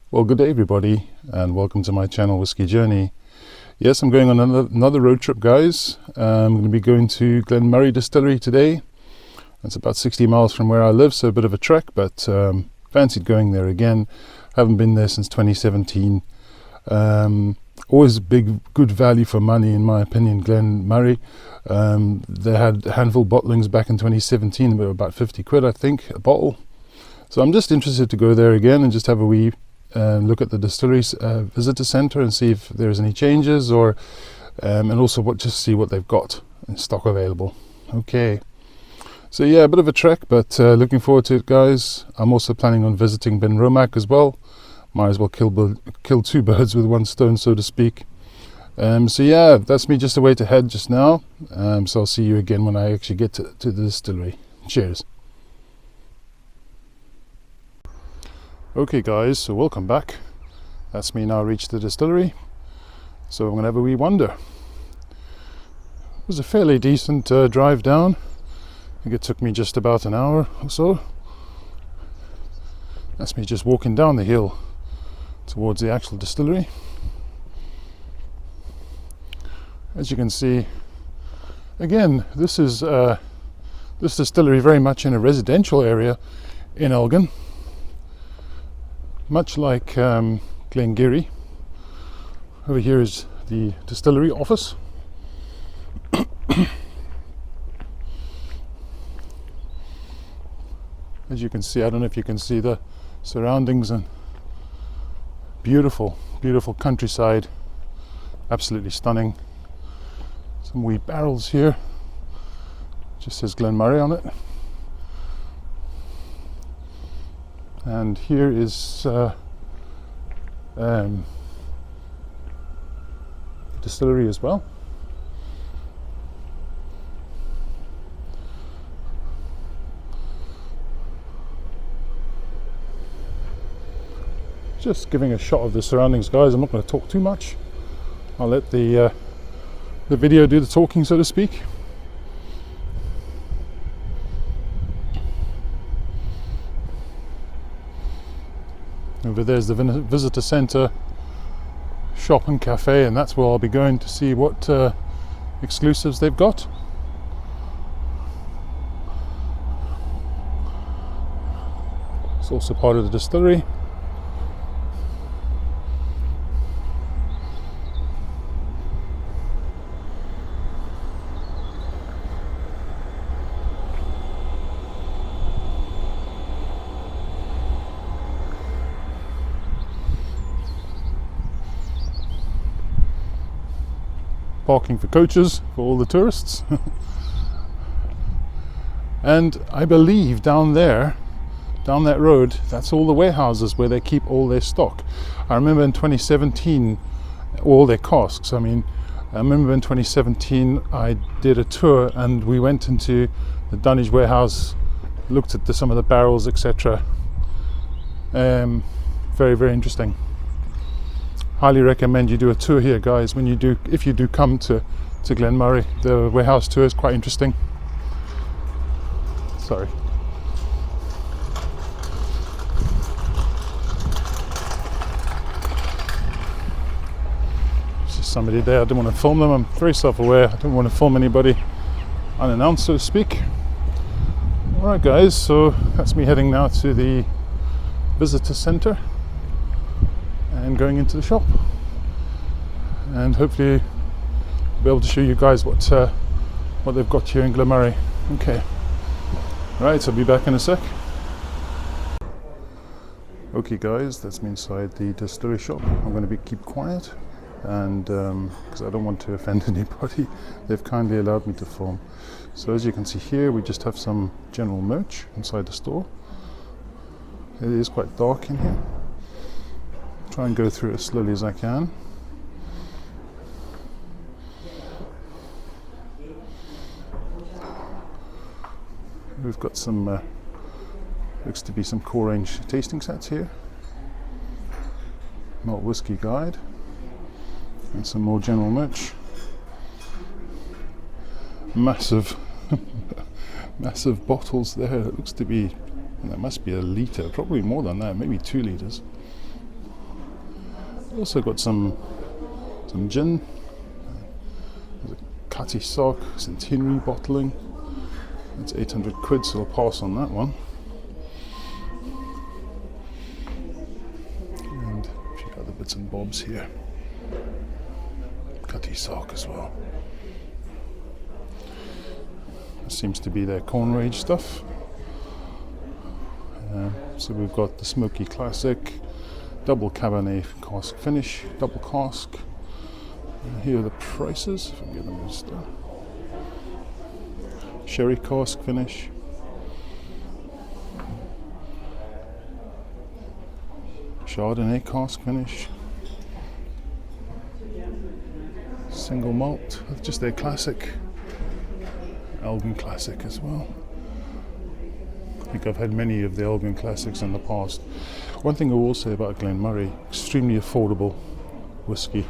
Well, good day everybody, and welcome to my channel Whisky Journey. Yes, I'm going on another road trip, guys. I'm going to be going to Glen Moray Distillery today. It's about 60 miles from where I live, so a bit of a trek, but fancied going there again. Haven't been there since 2017. Always good value for money, in my opinion, Glen Moray. They had handful bottlings back in 2017. They were about 50 quid, I think, a bottle. So I'm just interested to go there again and just have a wee look at the distillery's visitor centre and see if there's any changes, or and also just see what they've got in stock available. Okay, so yeah, a bit of a trek, but looking forward to it, guys. I'm also planning on visiting Benromach as well. Might as well kill two birds with one stone, so to speak. So yeah, that's me just away to head just now. So I'll see you again when I actually get to the distillery. Cheers. Okay guys, so welcome back. That's me now reached the distillery. So I'm going to have a wee wander. It was a fairly decent drive down. I think it took me just about an hour or so. That's me just walking down the hill towards the actual distillery. As you can see, again, this is this distillery very much in a residential area in Elgin. Much like Glengarry. Over here is the distillery office. As you can see, I don't know if you can see the surroundings, and beautiful countryside, absolutely stunning. Some wee barrels here, just says Glen Moray on it. And here is the distillery as well. Just giving a shot of the surroundings, guys. I'm not going to talk too much. I'll let the video do the talking, so to speak. Over there's the visitor centre, shop and cafe, and that's where I'll be going to see what exclusives they've got. It's also part of the distillery. Parking for coaches for all the tourists. And I believe down that road, that's all the warehouses where they keep all their stock. I remember in 2017, all their casks. I remember in 2017 I did a tour and we went into the Dunnage warehouse, looked at some of the barrels, etc. Very, very interesting. Highly recommend you do a tour here, guys. If you do come to Glen Moray, the warehouse tour is quite interesting. Sorry. There's just somebody there. I didn't want to film them. I'm very self-aware. I don't want to film anybody unannounced, so to speak. Alright guys, so that's me heading now to the visitor centre and going into the shop, and hopefully be able to show you guys what they've got here in Glen Moray. Okay, right, so I'll be back in a sec. Okay guys, that's me inside the distillery shop. I'm going to keep quiet, and because I don't want to offend anybody, they've kindly allowed me to film. So as you can see here, we just have some general merch inside the store. It is quite dark in here. Try and go through it as slowly as I can. We've got some, looks to be some core range tasting sets here. Malt whiskey guide. And some more general merch. Massive bottles there. It looks to be, that must be a litre, probably more than that, maybe 2 litres. Also got some gin. There's a Cutty Sock Centenary bottling. That's 800 quid, so I'll pass on that one. And a few other bits and bobs here. Cutty Sock as well. This seems to be their corn rage stuff. So we've got the Smoky Classic, double Cabernet cask finish, double cask. Here are the prices, if I can get them in still. Sherry cask finish. Chardonnay cask finish. Single malt, just their classic. Elgin Classic as well. I think I've had many of the Elgin Classics in the past. One thing I will say about Glen Moray, extremely affordable whiskey.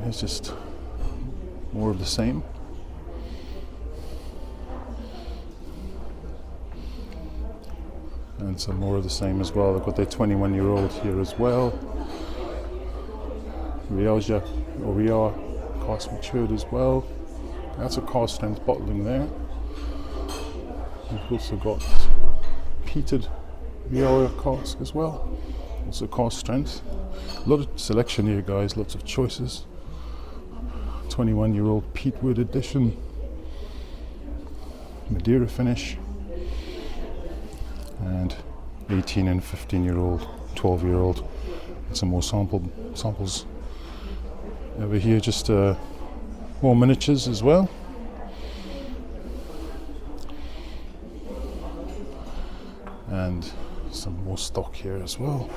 It's just more of the same. And some more of the same as well. They've got their 21-year-old here as well. Rioja or Riar cask matured as well. That's a cask strength bottling there. We've also got peated Rioja cask as well. Also cask strength. A lot of selection here, guys. Lots of choices. 21-year-old peatwood edition. Madeira finish. And 18 and 15-year-old, 12-year-old. And some more samples over here. Just more miniatures as well. And some more stock here as well.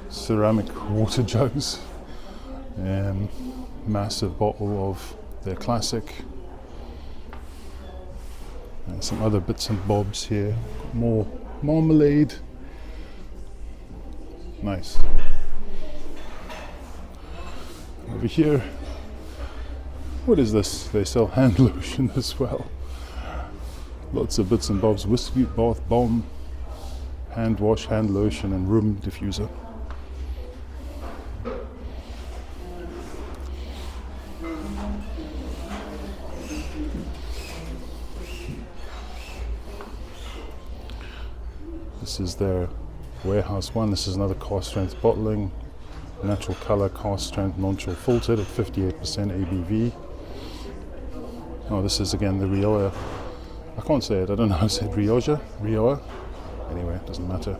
Ceramic water jugs. Massive bottle of their classic. And some other bits and bobs here. More marmalade. Nice. Over here, what is this? They sell hand lotion as well. Lots of bits and bobs. Whiskey, bath bomb, hand wash, hand lotion, and room diffuser. This is their warehouse one. This is another cask strength bottling. Natural colour, cask strength, non-chill filtered at 58% ABV. Oh, this is again the Rioja. I can't say it, I don't know how to say it. Rioja? Anyway, it doesn't matter.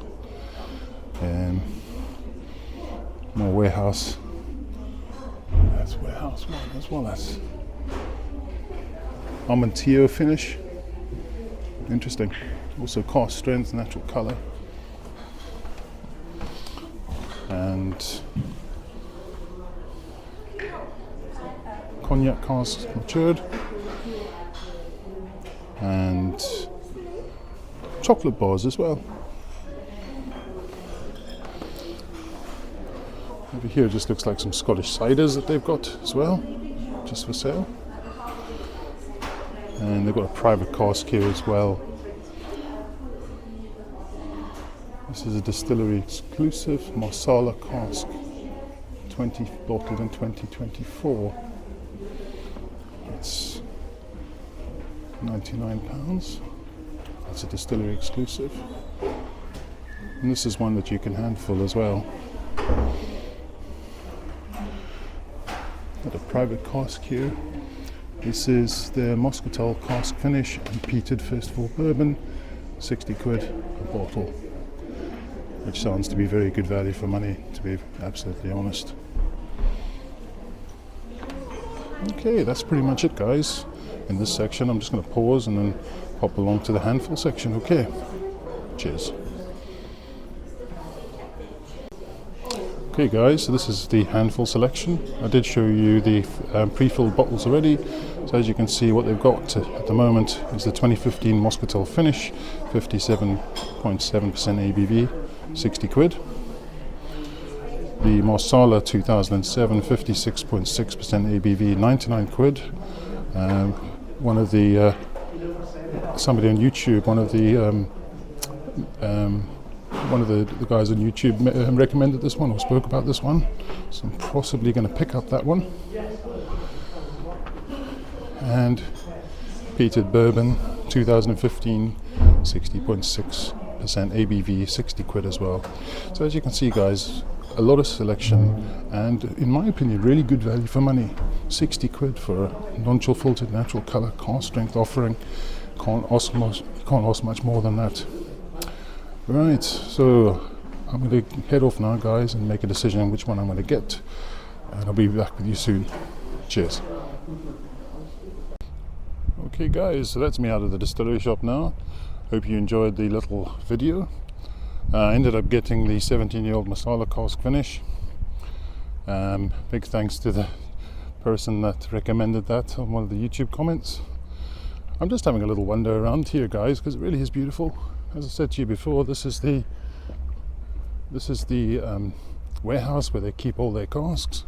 More warehouse. That's warehouse one as well as Armantio finish. Interesting. Also cask strength, natural colour. And cognac cask matured. And chocolate bars as well. Over here just looks like some Scottish ciders that they've got as well, just for sale. And they've got a private cask here as well. This is a distillery exclusive Marsala Cask, 20 bottled in 2024. It's £99. That's a distillery exclusive. And this is one that you can handful as well. Got a private cask here. This is the Muscatel cask finish and peated first of all bourbon, 60 quid a bottle, which sounds to be very good value for money, to be absolutely honest. Okay, that's pretty much it, guys. In this section, I'm just going to pause and then hop along to the handful section. Okay, cheers. Okay guys, so this is the handful selection. I did show you the pre-filled bottles already. So as you can see, what they've got at the moment is the 2015 Muscatel finish, 57.7% ABV, 60 quid. The Marsala 2007, 56.6% ABV, 99 quid. One of the somebody on YouTube, one of the one of the guys on YouTube recommended this one or spoke about this one, so I'm possibly going to pick up that one. And peated bourbon, 2015, 60.6% ABV, 60 quid as well. So as you can see, guys, a lot of selection, and in my opinion, really good value for money. 60 quid for a non-chill filtered natural colour cask strength offering. Can't ask much more than that. Right, so I'm going to head off now, guys, and make a decision on which one I'm going to get, and I'll be back with you soon. Cheers. Okay guys, so that's me out of the distillery shop now. Hope you enjoyed the little video. I ended up getting the 17-year-old Marsala Cask finish. Big thanks to the person that recommended that on one of the YouTube comments. I'm just having a little wander around here, guys, because it really is beautiful. As I said to you before, this is the warehouse where they keep all their casks,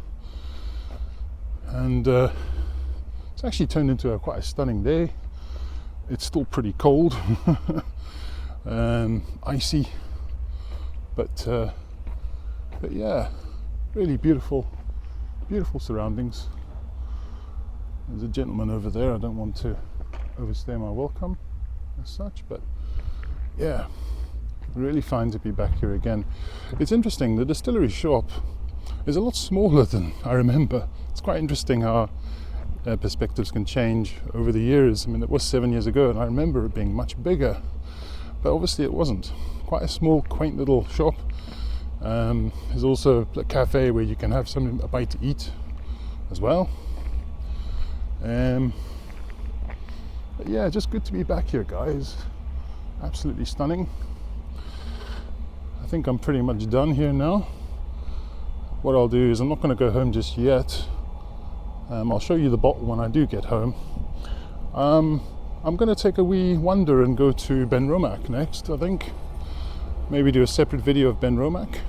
and it's actually turned into quite a stunning day. It's still pretty cold, icy, but yeah, really beautiful surroundings. There's a gentleman over there. I don't want to overstay my welcome as such, but yeah, really fine to be back here again. It's interesting, the distillery shop is a lot smaller than I remember. It's quite interesting how perspectives can change over the years. I mean, it was 7 years ago and I remember it being much bigger, but obviously it wasn't. Quite a small, quaint little shop. There's also a cafe where you can have a bite to eat as well. But yeah, just good to be back here, guys. Absolutely stunning. I think I'm pretty much done here now. What I'll do is I'm not going to go home just yet. I'll show you the bottle when I do get home. I'm going to take a wee wander and go to Benromach next, I think. Maybe do a separate video of Benromach.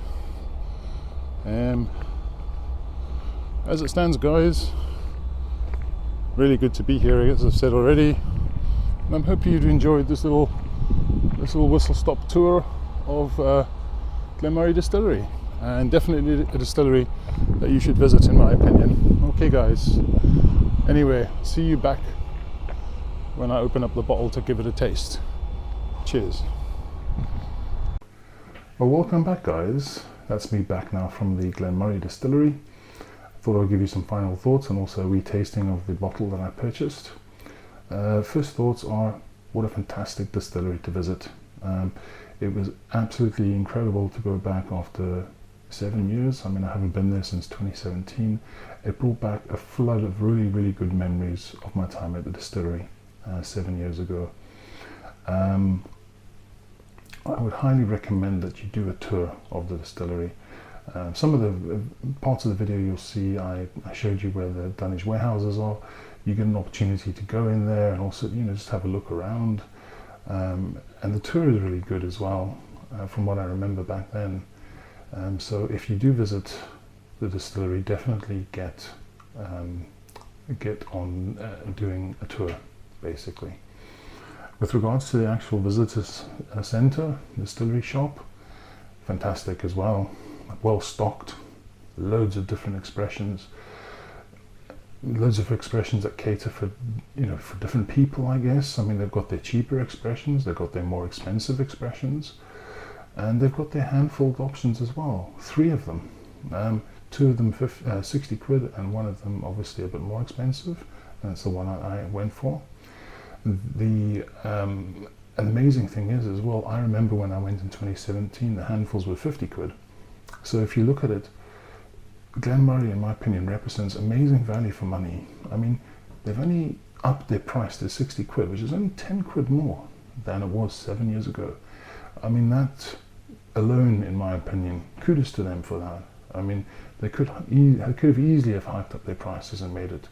As it stands, guys, really good to be here, as I've said already. And I'm hoping you've enjoyed this little whistle stop tour of Glen Moray Distillery, and definitely a distillery that you should visit, in my opinion. Okay guys, anyway, see you back when I open up the bottle to give it a taste. Cheers. Well, welcome back, guys. That's me back now from the Glen Moray Distillery. I thought I'd give you some final thoughts and also a wee tasting of the bottle that I purchased. First thoughts are, what a fantastic distillery to visit. It was absolutely incredible to go back after 7 years. I mean, I haven't been there since 2017. It brought back a flood of really, really good memories of my time at the distillery 7 years ago. I would highly recommend that you do a tour of the distillery. Some of the parts of the video you'll see, I showed you where the dunnage warehouses are. You get an opportunity to go in there and also, just have a look around. And the tour is really good as well, from what I remember back then. So if you do visit the distillery, definitely get on doing a tour, basically. With regards to the actual visitors centre, distillery shop, fantastic as well. Well stocked, loads of different expressions. Loads of expressions that cater for different people, I guess. I mean, they've got their cheaper expressions, they've got their more expensive expressions, and they've got their handful options as well. 3 of them. 2 of them 60 quid, and one of them obviously a bit more expensive. And that's the one I went for. The amazing thing is as well, I remember when I went in 2017, the handfuls were 50 quid. So if you look at it, Glen Moray, in my opinion, represents amazing value for money. I mean, they've only upped their price to 60 quid, which is only 10 quid more than it was 7 years ago. I mean, that alone, in my opinion, kudos to them for that. I mean, they could have easily have hiked up their prices and made it,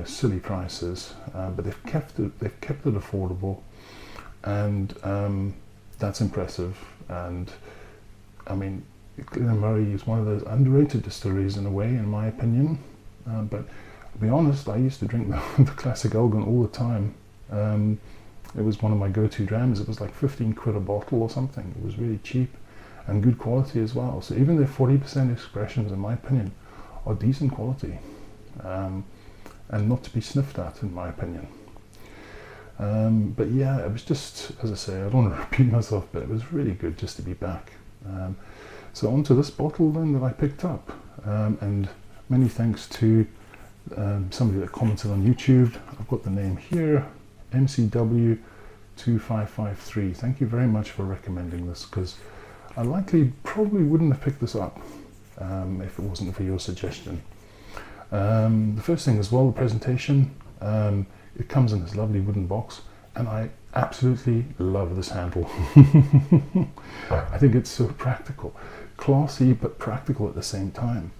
silly prices, but they've kept it affordable, and that's impressive. And I mean, Glen Moray is one of those underrated distilleries in a way, in my opinion. But to be honest, I used to drink the classic Elgin all the time. It was one of my go-to drams. It was like 15 quid a bottle or something. It was really cheap and good quality as well. So even their 40% expressions, in my opinion, are decent quality, and not to be sniffed at, in my opinion. But yeah, it was just, as I say, I don't want to repeat myself, but it was really good just to be back. So onto this bottle then that I picked up, and many thanks to somebody that commented on YouTube. I've got the name here, MCW2553. Thank you very much for recommending this, because I probably wouldn't have picked this up if it wasn't for your suggestion. The first thing as well, the presentation. It comes in this lovely wooden box, and I absolutely love this handle. I think it's so practical, classy but practical at the same time.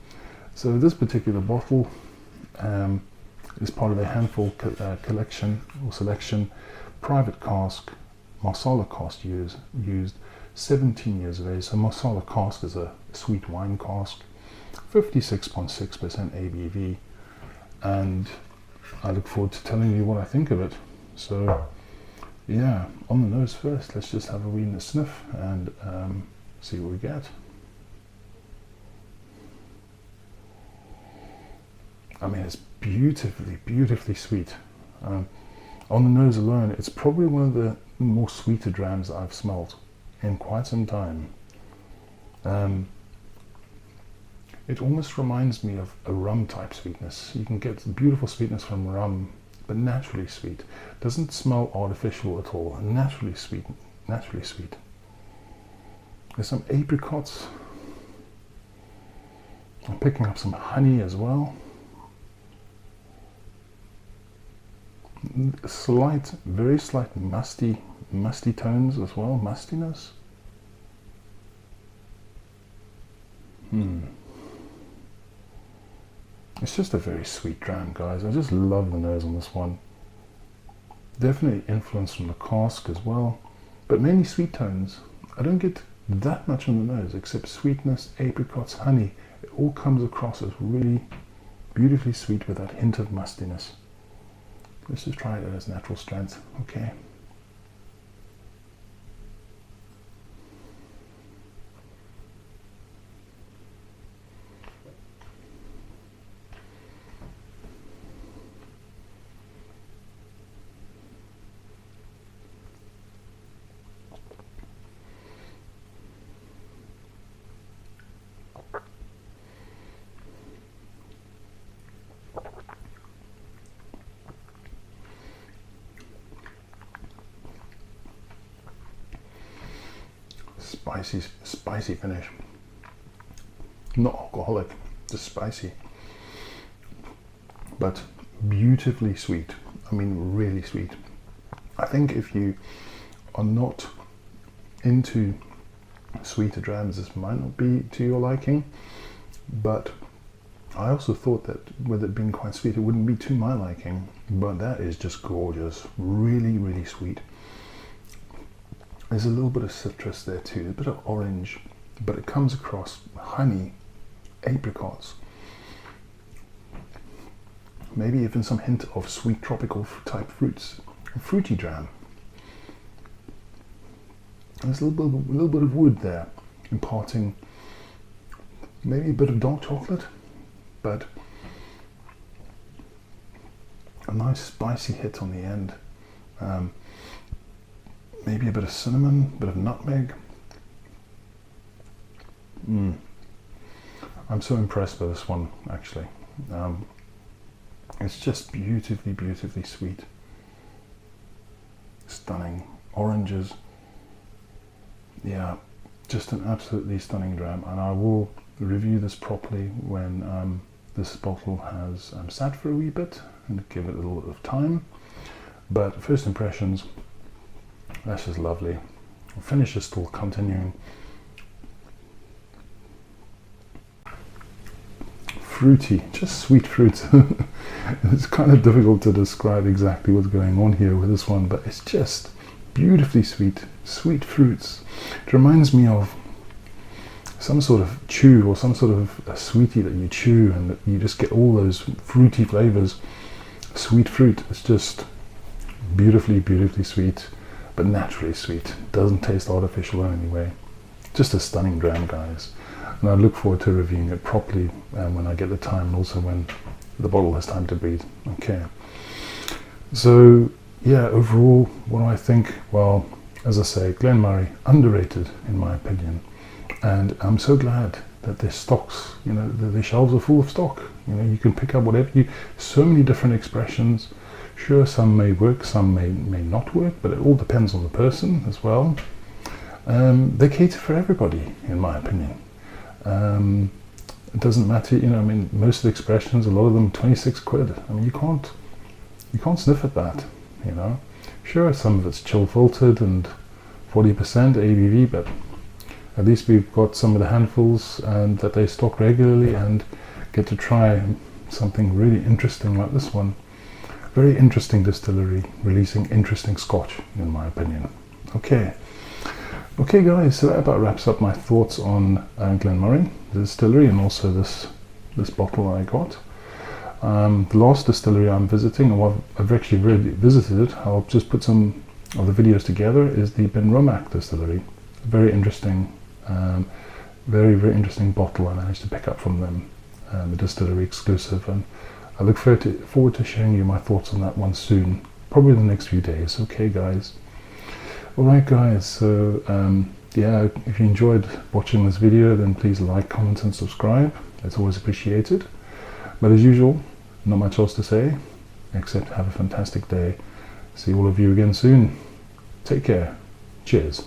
So this particular bottle is part of a handful collection or selection, private cask, Marsala cask used 17 years of age. So Marsala cask is a sweet wine cask, 56.6% ABV, and I look forward to telling you what I think of it. So yeah, on the nose first, let's just have a wee sniff and see what we get. I mean, it's beautifully sweet. On the nose alone, it's probably one of the more sweeter drams that I've smelt in quite some time. It almost reminds me of a rum type sweetness. You can get beautiful sweetness from rum, but naturally sweet. Doesn't smell artificial at all. Naturally sweet. There's some apricots. I'm picking up some honey as well. Very slight musty tones as well, mustiness. It's just a very sweet dram, guys. I just love the nose on this one. Definitely influence from the cask as well, but mainly sweet tones. I don't get that much on the nose, except sweetness, apricots, honey. It all comes across as really beautifully sweet with that hint of mustiness. Let's just try it at its natural strength. Okay. Spicy finish. Not alcoholic, just spicy, but beautifully sweet. I mean, really sweet. I think if you are not into sweeter drams, this might not be to your liking, but I also thought that with it being quite sweet, it wouldn't be to my liking, but that is just gorgeous. Really sweet. There's a little bit of citrus there too, a bit of orange, but it comes across honey, apricots, maybe even some hint of sweet tropical type fruits, a fruity dram. There's a little bit of wood there, imparting maybe a bit of dark chocolate, but a nice spicy hit on the end. Maybe a bit of cinnamon, a bit of nutmeg. I'm so impressed by this one, actually. It's just beautifully sweet. Stunning. Oranges. Yeah, just an absolutely stunning dram. And I will review this properly when this bottle has sat for a wee bit and give it a little bit of time. But first impressions, this is lovely. The finish is still continuing. Fruity, just sweet fruit. It's kind of difficult to describe exactly what's going on here with this one, but it's just beautifully sweet fruits. It reminds me of some sort of chew or some sort of a sweetie that you chew and that you just get all those fruity flavors. Sweet fruit, it's just beautifully, beautifully sweet, but naturally sweet. Doesn't taste artificial in any way. Just a stunning dram, guys. And I look forward to reviewing it properly when I get the time, and also when the bottle has time to breathe. Okay. So yeah, overall, what do I think? Well, as I say, Glen Moray, underrated in my opinion. And I'm so glad that their stocks, you know, their shelves are full of stock. You know, you can pick up whatever so many different expressions. Sure, some may work, some may not work, but it all depends on the person as well. They cater for everybody, in my opinion. It doesn't matter, you know, I mean, most of the expressions, a lot of them 26 quid. I mean, you can't sniff at that, you know. Sure, some of it's chill filtered and 40% ABV, but at least we've got some of the handfuls and that they stock regularly, and get to try something really interesting like this one. Very interesting distillery, releasing interesting scotch, in my opinion. Okay guys, so that about wraps up my thoughts on Glen Moray, the distillery, and also this bottle I got. The last distillery I'm visiting, or I've actually already visited it, I'll just put some of the videos together, is the Benromach distillery. Very interesting, very, very interesting bottle I managed to pick up from them, a distillery exclusive, and I look forward to sharing you my thoughts on that one soon, probably in the next few days. Okay guys. Alright guys, so yeah, if you enjoyed watching this video, then please like, comment and subscribe. It's always appreciated. But as usual, not much else to say, except have a fantastic day. See all of you again soon. Take care. Cheers.